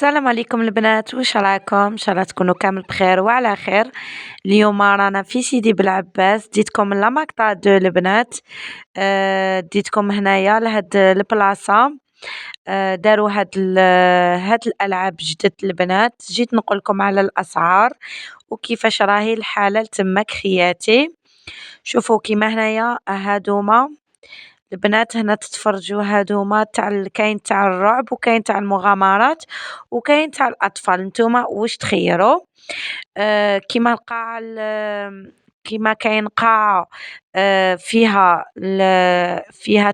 السلام عليكم البنات، واش راكم؟ ان شاء الله تكونوا كامل بخير وعلى خير. اليوم رانا في سيدي بلعباس، ديتكم لا مقطع دو البنات. ديتكم هنايا لهاد البلاصه. داروا هاد الالعاب جدد البنات. جيت نقولكم على الاسعار وكيفاش راهي الحاله تماك خياتي. شوفوا كيما هنايا هادوما البنات، هنا تتفرجوا هادوما كاين تاع الرعب وكاين تاع المغامرات وكاين تاع الاطفال. نتوما واش تخيروا؟ كيما القاعة كيما كاين قاعة فيها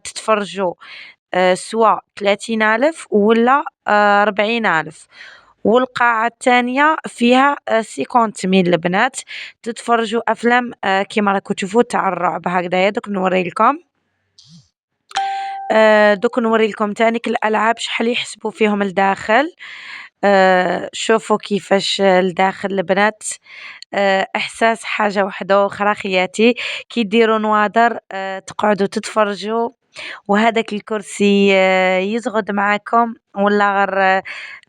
تتفرجوا سوا 30,000 ولا 40,000، والقاعة الثانية فيها 50,000 البنات. تتفرجوا أفلام كيما راكم تشوفوا تاع الرعب هكذايا. دوك نوريلكم. دوك نوريلكم تانيك الألعاب شحال يحسبوا فيهم الداخل. شوفوا كيفاش الداخل البنات. إحساس حاجة وحدة أخرى خياتي. كي ديروا نوادر تقعدوا تتفرجوا، وهذاك الكرسي يزغد معاكم ولا غير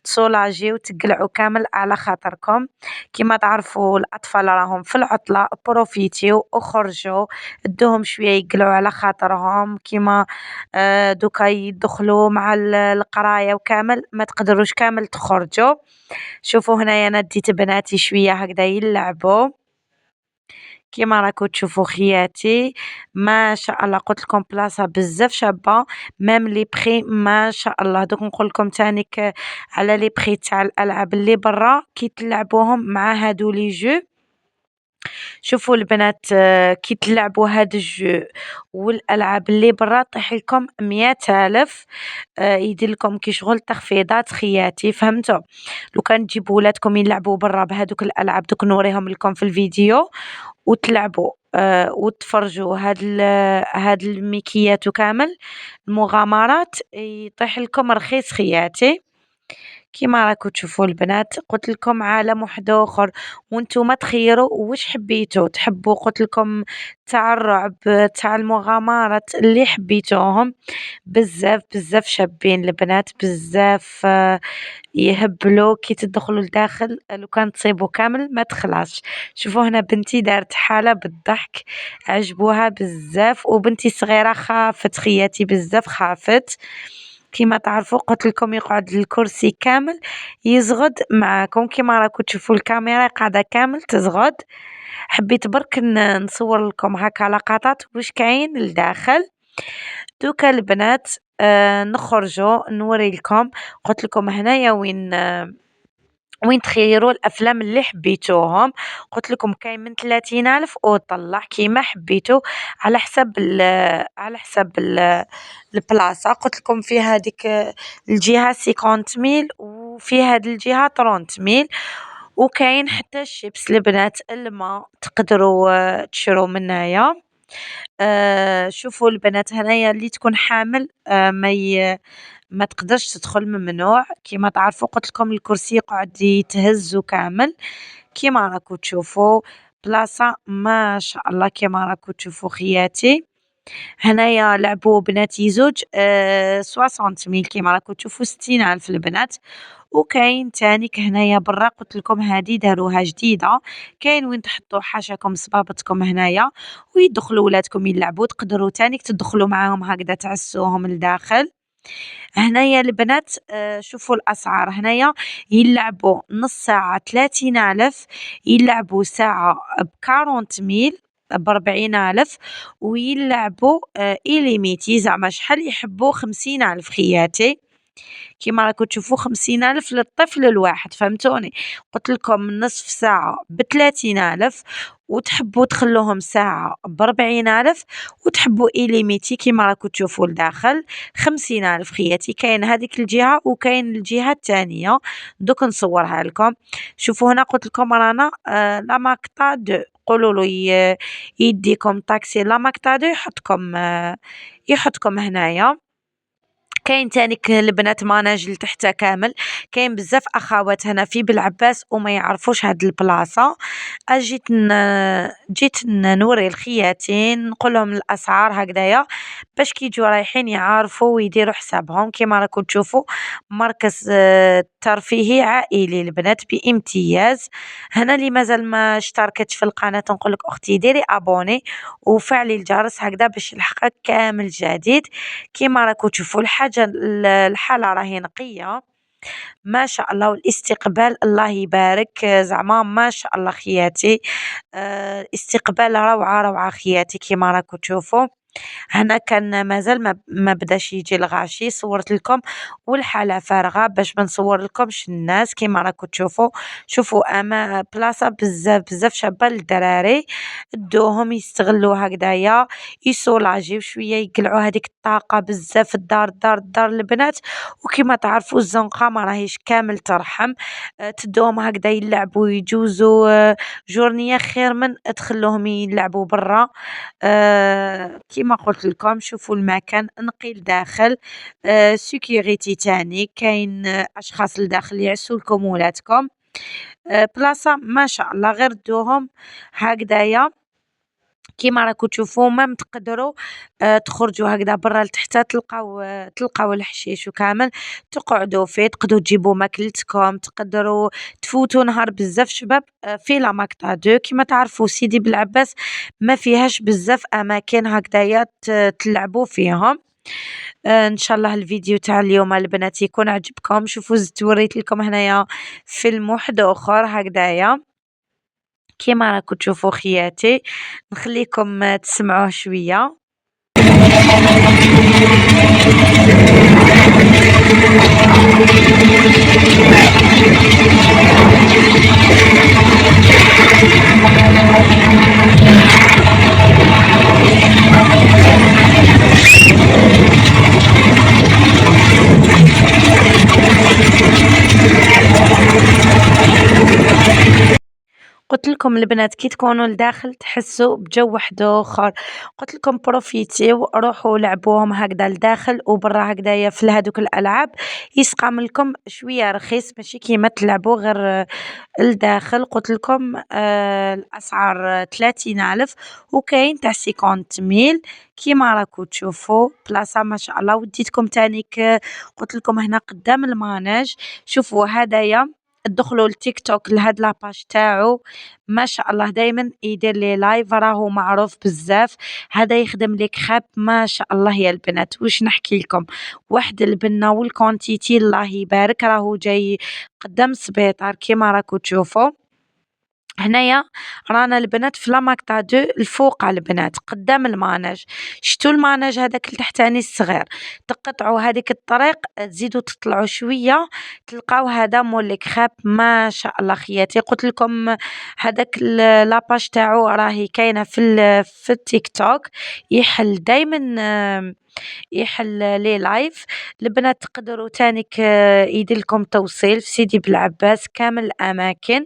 تسولاجي وتقلعوا كامل على خاطركم. كيما تعرفوا الأطفال راهم في العطلة، بروفيتيو وخرجوا ادوهم شوية يقلعوا على خاطرهم. كيما دوكا يدخلوا مع القراية وكامل ما تقدروش كامل تخرجوا. شوفوا هنايا انا ديت بناتي شوية هكذا يلعبوا كيما راكو تشوفوا خياتي. ما شاء الله قلت لكم بلاصه بزاف شابه. ميم لي بخي ما شاء الله. دوك نقول لكم تانيك على لي بخي تاع الالعاب اللي برا كي تلعبوهم مع هادو لي جو. شوفوا البنات كي تلعبوا هاد الجو والالعاب اللي برا طيح لكم 100,000. يدير لكم كي شغل تخفيضات خياتي، فهمتوا؟ لو كان تجيبوا ولادكم يلعبوا برا بهذوك الالعاب دوك نوريهم لكم في الفيديو وتلعبوا وتفرجوا هاد الميكيات وكامل المغامرات يطيح لكم رخيص خياتي. كيما راكو تشوفوا البنات قلت لكم عالم واحد اخر. وانتم تخيروا واش حبيتوا تحبوا. قلت لكم تاع الرعب تاع المغامرات اللي حبيتوهم بزاف بزاف شابين البنات بزاف. يهبلوا كي تدخلوا لداخل لو كان تصيبوا كامل ما تخلاص. شوفوا هنا بنتي دارت حالة بالضحك، عجبوها بزاف، وبنتي الصغيرة خافت خياتي بزاف خافت. كيما تعرفوا قلت لكم يقعد الكرسي كامل يزغد معاكم كيما راكم تشوفوا الكاميرا قاعدة كامل تزغد. حبيت برك نصور لكم هكا لقطات واش كاين لداخل. دوكا البنات نخرجوا نوري لكم. قلت لكم هنايا وين تخيروا الافلام اللي حبيتوهم. قلت لكم كاين من 30,000 وطلع كيما حبيتو على حسب البلاصه. قلت لكم في هذيك الجهه 50,000 وفي هذه الجهه 30,000. وكاين حتى الشيبس البنات الماء تقدروا تشرو منايا. شوفوا البنات هنايا اللي تكون حامل ما تقدرش تدخل، ممنوع. كيما تعرفوا قلت لكم الكرسي يقعد يتهز وكامل كيما راكو تشوفوا. بلاصة ما شاء الله كيما راكو تشوفوا خياتي. هنايا لعبوا بناتي زوج 60,000 كيما راكو تشوفوا 60,000 البنات. وكاين تانيك هنايا برا قلت لكم هادي داروها جديدة. كاين وين تحطوا حاشاكم صبابتكم هنايا ويدخلوا ولادكم يلعبوا. تقدروا تانيك تدخلوا معاهم هكذا تعسوهم لداخل. هنايا البنات شوفوا الأسعار. هنايا يلعبوا نص ساعة 30,000، يلعبوا ساعة ب40,000 ب40,000، ويلعبوا إليميتي زعما شحال يحبوا 50,000 خياتي. كيما راكو تشوفوا 50,000 للطفل الواحد، فهمتوني؟ قلت لكم نصف ساعة ب30,000، وتحبوا تخلوهم ساعة ب40,000، وتحبوا إليميتي كيما راكو تشوفوا لداخل 50,000 خياتي. كاين هذيك الجهة وكاين الجهة الثانية. دوك نصورها لكم. شوفوا هنا قلت لكم رانا لا ماكتا دو. قولوا له يديكم طاكسي لا ماكتا دو يحطكم هنايا. كاين تانيك البنات ماناج لتحت كامل. كاين بزاف اخوات هنا في بلعباس وما يعرفوش هاد البلاصه. جيت نوري الخياتين نقولهم الاسعار هكذايا باش كيجوا رايحين يعرفوا ويديروا حسابهم. كيما راكم تشوفوا مركز ترفيهي عائلي البنات بامتياز. هنا اللي مازال ما اشتركتش في القناه نقول لك اختي ديري ابوني وفعلي الجرس هكذا باش يلحقك كامل جديد. كيما راكم تشوفوا الحالة راهي نقية ما شاء الله، والاستقبال الله يبارك زعما ما شاء الله خياتي. استقبال روعة روعة خياتي كيما راكم تشوفوا. هنا كان مازال ما بداش يجي الغاشي صورت لكم والحالة فارغة باش ما نصور لكمش الناس. كيما راكم تشوفوا شوفوا اما بلاصة بزاف بزاف شابة للدراري دوهم يستغلوا هكذايا يسولاجيو شوية يقلعوا هذيك الطاقة بزاف الدار البنات. وكما تعرفوا الزنقة ما راهيش كامل ترحم. تدوهم هكذا يلعبوا يجوزوا جورنية خير من تخلوهم يلعبوا برا. كيما قلت لكم شوفوا المكان نقي لداخل. سيكوريتي تاني كاين اشخاص لداخل يعسوا لكم ولادكم. بلاصة ما شاء الله غير دوهم هكذايا كيما راكم تشوفوا ما تقدروا تخرجوا هكذا برا لتحت تلقاو الحشيش وكامل تقعدوا فيه. تقدروا تجيبوا ماكلتكم تقدروا تفوتوا نهار بزاف شباب في لا ماكتا 2. كيما تعرفوا سيدي بلعباس ما فيهاش بزاف اماكن هكذايا تلعبوا فيهم. ان شاء الله الفيديو تاع اليوم البنات يكون عجبكم. شوفوا زدت وريت لكم هنايا فيلم واحد اخر هكذايا كيما راكم تشوفوا خياتي. نخليكم تسمعوه شوية. قلت لكم البنات كي تكونوا لداخل تحسوا بجو واحد اخر. قلت لكم بروفيتيو روحوا لعبوهم هكذا لداخل وبرا هكذايا في هذوك الالعاب يسقام لكم شويه رخيص ماشي كيما تلعبوا غير الداخل. قلت لكم الاسعار 30,000 وكاين تاع 50,000 كيما راكو تشوفوا بلاصه ما شاء الله. وديتكم تانيك قلت لكم هنا قدام الماناج. شوفوا هدايا ادخلوا التيك توك لهاد لاباج تاعو ما شاء الله دايما يدير لي لايف راهو معروف بزاف. هذا يخدم لك خاب ما شاء الله يا البنات واش نحكي لكم. واحد البنه والكونتيتي الله يبارك راهو جاي قدام السبيطار كيما راكو تشوفوا. هنايا رانا البنات في لاماكتا 2 الفوق على البنات قدام الماناج. شتو الماناج هذاك التحتاني الصغير تقطعوا هذيك الطريق تزيدوا تطلعوا شويه تلقاو هذا مولك خاب ما شاء الله خياتي. قلت لكم هذاك لاباج تاعو راهي كاينه في التيك توك يحل دايما يحل لي لايف. البنات تقدروا تانيك يدير لكم توصيل في سيدي بلعباس كامل الاماكن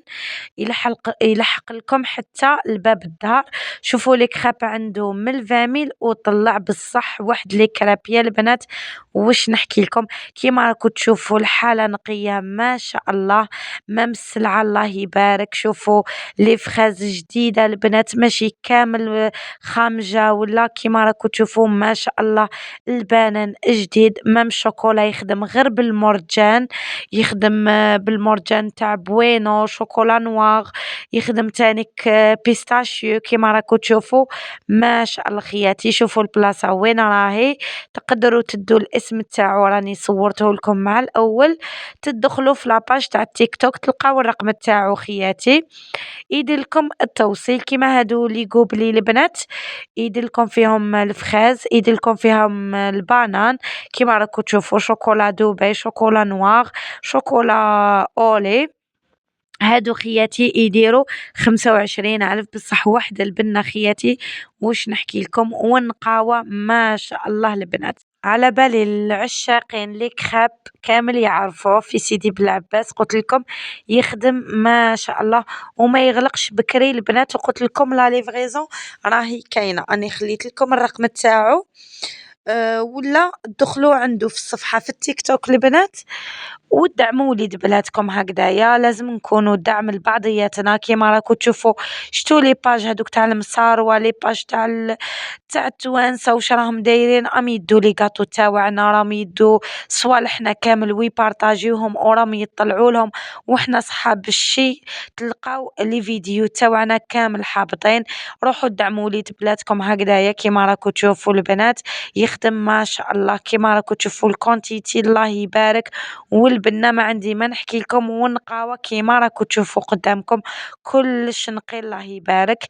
يلحق لكم حتى لباب الدار. شوفوا لك خاب عنده من الفاميل وطلع بالصح واحد لي كرابيه البنات واش نحكي لكم. كيما راكم تشوفوا الحاله نقيه ما شاء الله ما مسلعه الله يبارك. شوفوا لي فخاز جديده البنات ماشي كامل خامجه ولا كيما راكم تشوفوا ما شاء الله. البنان جديد مام شوكولا يخدم غير بالمرجان يخدم بالمرجان تاع بوينو شوكولا نواغ يخدم تانيك بيستاشيو كيما راكو تشوفوا ما شاء الله خياتي. شوفوا البلاصه وين راهي تقدروا تدوا الاسم تاعو راني صورته لكم مع الاول. تدخلوا في لاباج تاع التيك توك تلقاو الرقم تاعو خياتي يدير لكم التوصيل. كيما هادو لي قوبلي البنات يدير لكم فيهم الفخاز يدير لكم فيهم البانان كيما راكو تشوفوا شوكولا دوبي شوكولا نواغ شوكولا اولي. هادو خياتي يديروا 25,000 بصح واحدة البنة خياتي واش نحكي لكم ونقاوة ما شاء الله البنات. على بالي العشاقين ليك خاب كامل يعرفوه في سيدي بلعباس. قلت لكم يخدم ما شاء الله وما يغلقش بكري البنات. وقلت لكم لا ليفريزون راهي كاينه اني خليت لكم الرقم تاعو ولا تدخلوا عنده في الصفحة في التيك توك البنات ودعموا وليد بلادكم هكذايا. لازم نكونوا دعم لبعضياتنا كيما راكو تشوفوا. شتو لي باج هادوك تاع المصاروة، لي باج تاع التوانسة واش راهم دايرين، راهم يدو لي كاطو تاوعنا، راهم يدو صوالحنا كامل ويبارطاجيوهم وراهم يطلعوا لهم، وحنا صحاب الشي تلقاو لي فيديو تاوعنا كامل حابطين. روحوا دعموا وليد بلادكم هكذايا كيما راكو تشوفوا البنات يخدم ما شاء الله. كيما راكو تشوفوا الكونتيتي الله يبارك، والبنة ما عندي ما نحكي لكم، والنقاوة كيما راكو تشوفوا قدامكم كلش نقي الله يبارك.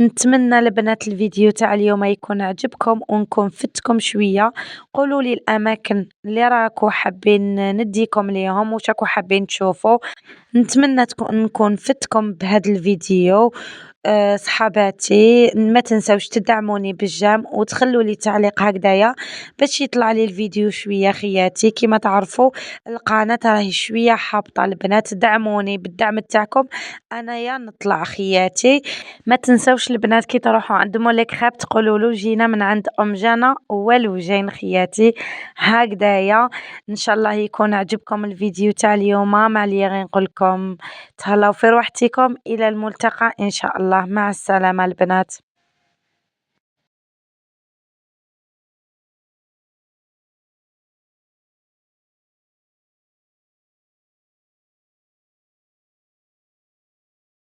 نتمنى البنات الفيديو تاع اليوم يكون عجبكم ونكون فدتكم شوية. قولوا لي الاماكن اللي راكو حابين نديكم ليهم وش راكو حابين تشوفوا. نتمنى نكون فدتكم بهذا الفيديو. صحاباتي ما تنسوش تدعموني بالجام وتخلوا لي تعليق هكذايا باش يطلع لي الفيديو شوية خياتي. كيما تعرفوا القناة راهي شوية حابطة البنات، دعموني بالدعم تاعكم انا يا نطلع خياتي. ما تنسوش البنات كي تروحوا عند مولك خاب تقولوا له جينا من عند ام جانا والوجين خياتي هكذايا. ان شاء الله يكون عجبكم الفيديو تاع اليوم. ما عليا غير نقول لكم تهلاو في روحتكم، الى الملتقى ان شاء الله. مع السلامة البنات.